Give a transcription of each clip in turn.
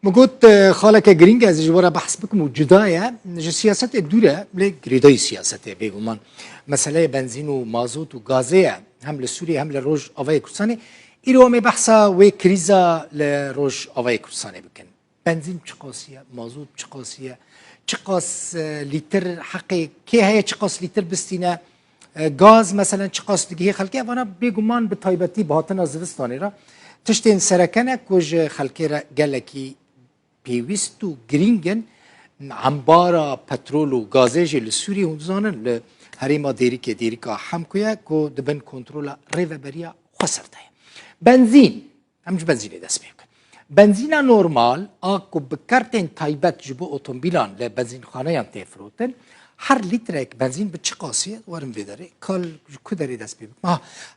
مقول خالك جرينج از جوارا بحث بكم وجداية سياسات الدولة لجريداي سياسات بيجومان مسألة بنزين ومازوت وغازية هم لسوريا هم لروج أوي كرساني إيرو مي بحثا وكريزا لروج أوي كرساني بكن بنزين بشقاسية مازوت بشقاسية شقاس لتر حقي كي هي شقاس لتر بستينا غاز مثلا شقاس دقيه خلقه وانا بيجومان بطيبتي بهاتنا زرستاني را تشتين سركنك وج خلقه را جلكي بيوستو جرينجن عمبارا بترول وغازيج لسوريا وزانن لهريما ديريكا حمكويا كو دبن كنترولا ريفابريا خسرتها بنزين همش بنزين دست بيك بنزينا نورمال اكو بكارتين تايبت جبو اوتومبيلان لبنزين خانه تفروتن هر لیترک بنزین به چه قاسیه وارم ویداره کال کدری دست بیم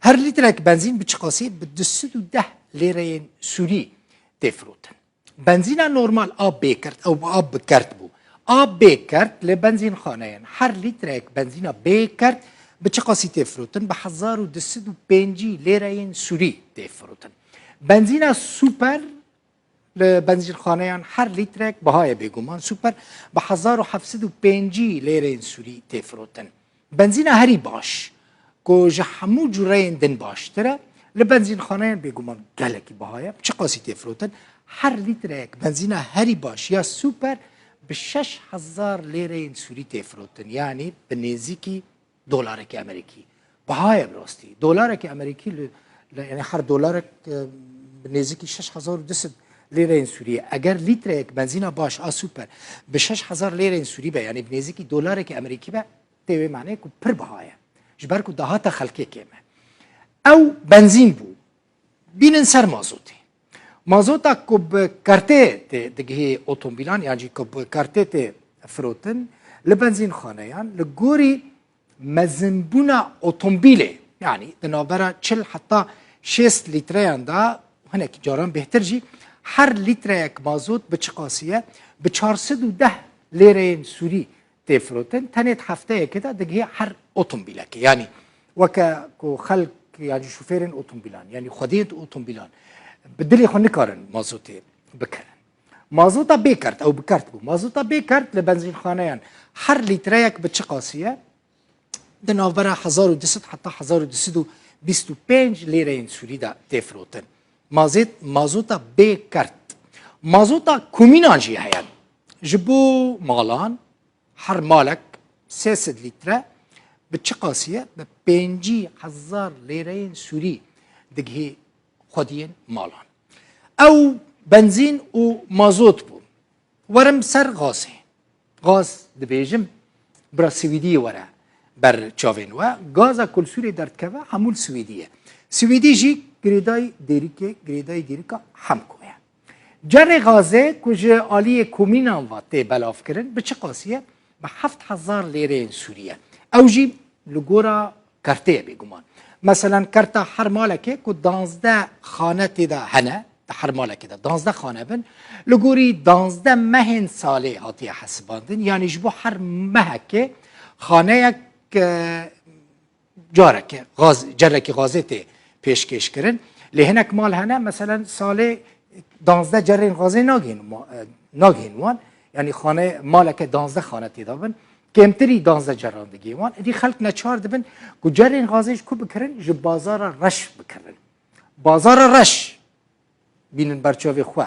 هر لیترک بنزین به چه قاسیه به 210 لیره سوری تفروتن بنزین نورمال آب بیکرد او آب بکرد بو آب بیکرد لبنزین خانه هر لیترک بنزین بیکرد به چه قاسی تفروتن به 1205 لیره سوری تفروتن بنزین سوپر لبنزین خانه هر لیترک بهای بگومان سوپر به 1705 لیره سوری تفروتن بنزین هری باش که جهمو جورین دن باشتره لبنزین خانه بگومان گلکی بهای چه قاسی تفروتن هر لیترک بنزین هری باش یا سوپر به 6000 لیره سوری تفروتن یعنی به نزدیکی دلارک امریکی بهای براستی دلارک امریکی یعنی هر دلار به نزدیکی 6200 لیره سوریه اگر لیتر یک بنزین باش سوپر به 6000 لیره سوری به یعنی بنزدیک دلار که امریکی به تیوی معنی کو پر بهایه جبر کو دهات خلقی کمه او بنزین بو بینن سر مازوتا کو بکارته دگه اتومبیلان یعنی کو بکارته فروتن لبنزین خانه یان لگوری مزنبونا اتومبیله یعنی دنابرا 40 حتی 6 لیتریان دا هنک جاران بهتر جی هر لیتر یک مازوت به چه قاسیه به 410 لیره سوری تفروتن تنت هفته کده دیگه هر اتومبیله که یعنی وکا کو خلق یعنی شوفیرن اتومبیلان یعنی خودیت اتومبیلان بدلی خو نکارن مازوت بکرن مازوتا بیکرد او بکرد بو مازوتا بیکرد لبنزین خانه هر لیتر یک به چه قاسیه دناوره 1200 حتی 1225 لیره سوری دا تفروتن مازوتا بیکرد مازوتا کومینانجی هیان جبو مالان هر مالک 300 لیتره به چه قاسیه به 5000 لیره سوری دیگه خودین مالان او بنزین و مازوت بو ورم سر غاز دبیجم برا سویدی وره بر چاوین و غازا کل سوری درد که همول سویدی جی گریدای دیریکا هم کوه جر غازه کجا آلی کومینان واته بلاف کرن به چه قاسیه به 7000 لیره سوریه او جی لگورا کرته بگمان مثلا کرتا هر مالکه که 12 خانه تیدا هنه هر مالکه دا 12 خانه بن لگوری 12 مهن ساله هاتی حسباندن یعنی جبو هر مهکه خانه یک جرکی غازه تی پیشکش کردن لهنک مال هنه مثلا سال 12 جرین غازه ناگین وان یعنی خانه مالک 12 خانه تیدابن کمتری 12 جراندگی وان دی خلق نچار دبن کو جرین غازهش کو بکرن جو بازار رش بکرن بازار رش بینن برچاوی خو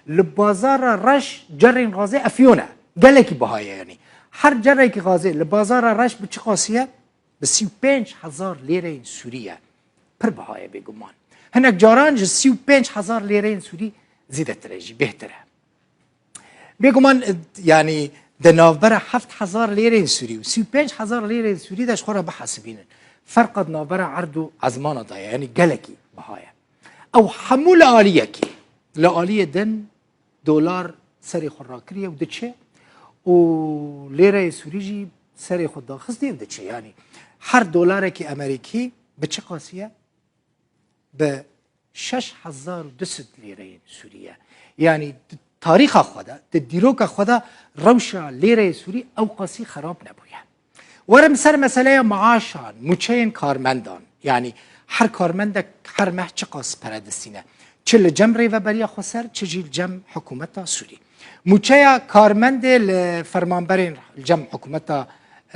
لبازار رش جرین غازه افیونه گلکی بهای یعنی هر جرکی غازه لبازار رش به چه قاسیه به 35000 لیره سوریه پر بهای بگمان هنک جاران جو 35000 لیره سوری زیده ترجی بهتره بگمان یعنی دنابر 7000 لیره سوری و 35000 لیره سوری داش خورا بحسبینن فرق نابر عرض و ازمان دایا یعنی گلکی بهای او حمول آلیه کی لآلیه دن دلار سری خوراکریه و دچه و لیره سوری جی سری خود داخستی و دچه یعنی هر دلار که امریکی به چه قاسیه به 6200 لیره سوریه یعنی تاریخ خدا دیروک خدا روشا لیره سوری او قاسی خراب نبویه ورم سر مسئله معاشان مچین کارمندان یعنی هر کارمند هر ماه چه قاس پردستینه چه لجم ریوبریا خسر چه جیل جم حکومت سوری موچه کارمند فرمانبرین جم حکومت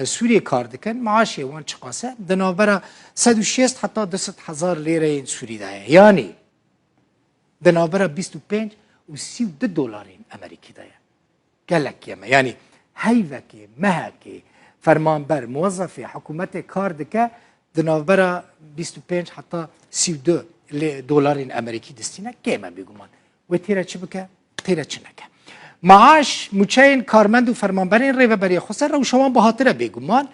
سوریه کار دکن معاش وان چقاسه دنابرا 160 حتی 200,000 لیره این سوری ده یعنی دنابرا 25 و 32 دلار این امریکی ده گلک یمه یعنی هیوکی مهکی فرمانبر موظف حکومت کار دکه دنابرا 25 حتی 32 دلار این امریکی دستینه کیمه بگومان و تیره چه بکه تیره چه نکه معاش مچین کارمند و فرمانبرین ریوبری خسر رو شما به خاطر بگومان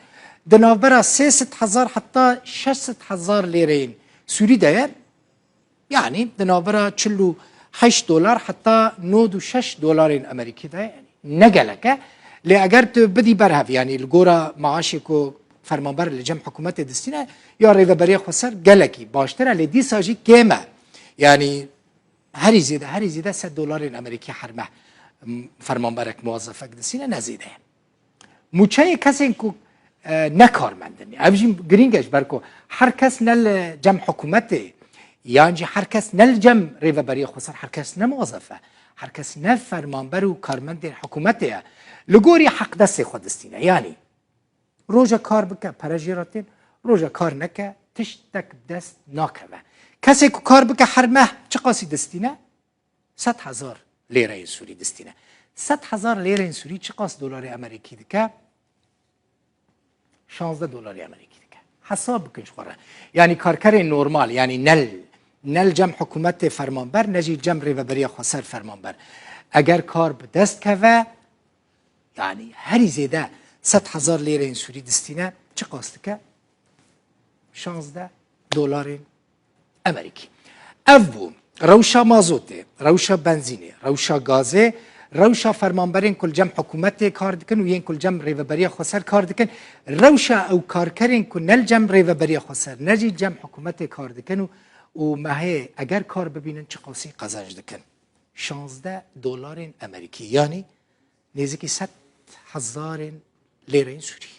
دنابرا 300,000 حتی 600,000 لیره این سوری ده یعنی دنابرا 48 دلار حتی 96 دلار این امریکی ده یعنی نگلکه لی اگر تو بدی برهف یعنی الگورا معاشی کو فرمانبر لجم حکومت دستینه یا ریوبری خسر گلکی باشتره لی دی ساجی کیمه یعنی هری زیده 100 دلار این امریکی حرمه فرمانبرک موظفک دستینه نزیده موچه کسی که نکارمندنی اوجیم گرینگش برکو هر کس نل جم حکومت یعنی هر کس نل جم ریوبری خسر هر کس نموظفه هر کس نه فرمانبر و کارمند حکومت لگوری حق دست خود دستینه یعنی روزا کار بکه پرجیراتین روزا کار نکه تشتک دست ناکوه کسی که کار بکه هر ماه چه قاسی دستینه 100,000 لیره سوری دستینه 100,000 لیره سوری چه قاس دلار امریکی دکه 16 دلار امریکی دکه حساب بکنش خوره یعنی کارکر نورمال یعنی نل جمع حکومت فرمانبر نجی جمع ریوبری خسر فرمانبر اگر کار به دست که یعنی هری زیده 100,000 لیره این سوری دستینه چه قاست که 16 دلار امریکی او روشا مازوته روشا بنزینه روشا گازه روشا فرمانبرین کل جمع حکومت کار دکن و یین کل جمع ریوبری خسر کار دکن روشا او کارکرین کل نل جمع ریوبری خسر نجی جمع حکومت کار دکن و ماهی اگر کار ببینن چه قاسی قزنج دکن 16 دلار امریکی یعنی نزدیک 100,000 لیره سوری